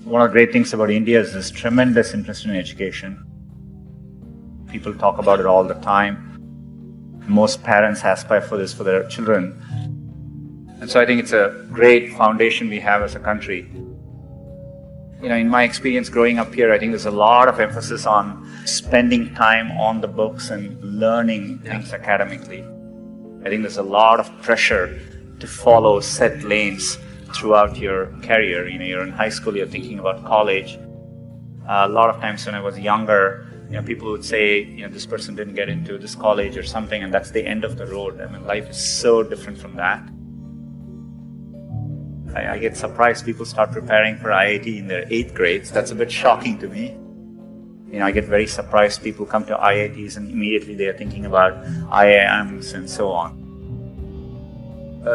One of the great things about India is this tremendous interest in education. People talk about it all the time. Most parents aspire for this for their children. And so I think it's a great foundation we have as a country. In my experience growing up here, I think there's a lot of emphasis on spending time on the books and learning things academically. I think there's a lot of pressure to follow set lanes throughout your career. You're in high school, you're thinking about college. A lot of times when I was younger, people would say, this person didn't get into this college or something, and that's the end of the road. Life is so different from that. I get surprised people start preparing for IIT in their 8th grades. That's a bit shocking to me. I get very surprised people come to IITs and immediately they are thinking about IIMs and so on.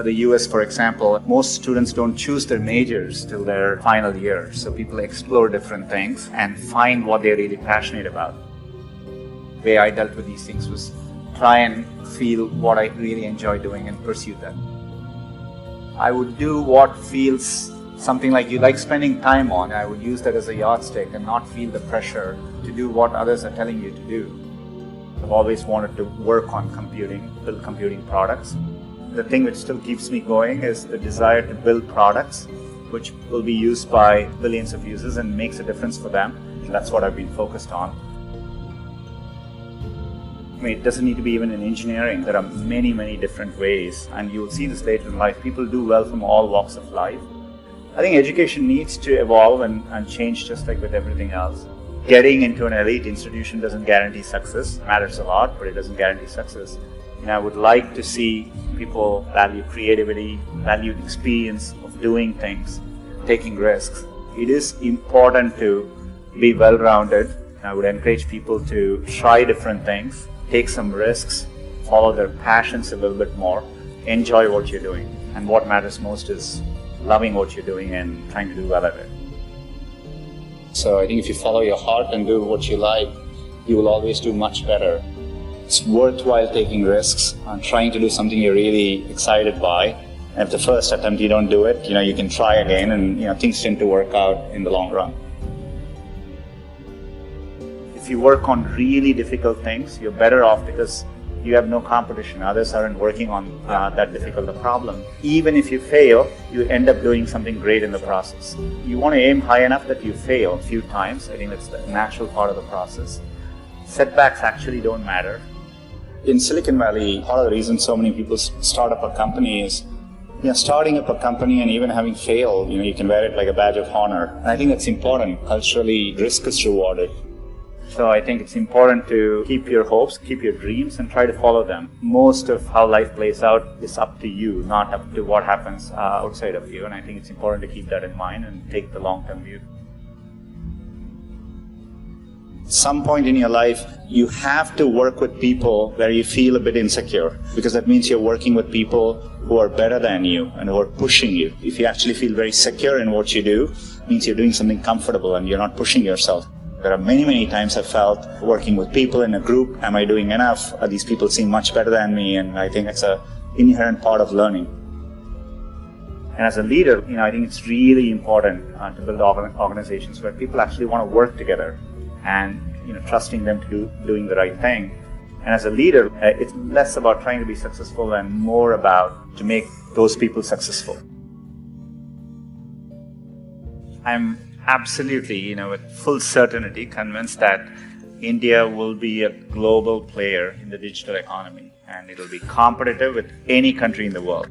The US, for example, most students don't choose their majors till their final year. So people explore different things and find what they're really passionate about. The way I dealt with these things was try and feel what I really enjoy doing and pursue that. I would do what feels something like you like spending time on. I would use that as a yardstick and not feel the pressure to do what others are telling you to do. I've always wanted to work on computing, build computing products. The thing which still keeps me going is the desire to build products which will be used by billions of users and makes a difference for them. That's what I've been focused on. It doesn't need to be even in engineering. There are many, many different ways, and you'll see this later in life. People do well from all walks of life. I think education needs to evolve and change just like with everything else. Getting into an elite institution doesn't guarantee success. It matters a lot, but it doesn't guarantee success. I would like to see people value creativity, value the experience of doing things, taking risks. It is important to be well-rounded. I would encourage people to try different things, take some risks, follow their passions a little bit more, enjoy what you're doing. And what matters most is loving what you're doing and trying to do well at it. So I think if you follow your heart and do what you like, you will always do much better. It's worthwhile taking risks and trying to do something you're really excited by. And if the first attempt you don't do it, you can try again and things tend to work out in the long run. If you work on really difficult things, you're better off because you have no competition. Others aren't working on that difficult a problem. Even if you fail, you end up doing something great in the process. You want to aim high enough that you fail a few times. I think that's the natural part of the process. Setbacks actually don't matter. In Silicon Valley, part of the reason so many people start up a company is starting up a company and even having failed, you can wear it like a badge of honor. And I think that's important. Culturally, risk is rewarded. So I think it's important to keep your hopes, keep your dreams, and try to follow them. Most of how life plays out is up to you, not up to what happens outside of you. And I think it's important to keep that in mind and take the long-term view. Some point in your life, you have to work with people where you feel a bit insecure, because that means you're working with people who are better than you and who are pushing you. If you actually feel very secure in what you do, it means you're doing something comfortable and you're not pushing yourself. There are many, many times I've felt working with people in a group, am I doing enough? These people seem much better than me, and I think it's an inherent part of learning. And as a leader, I think it's really important to build organizations where people actually want to work together and trusting them to doing the right thing. And as a leader, it's less about trying to be successful and more about to make those people successful. I'm absolutely, with full certainty convinced that India will be a global player in the digital economy, and it will be competitive with any country in the world.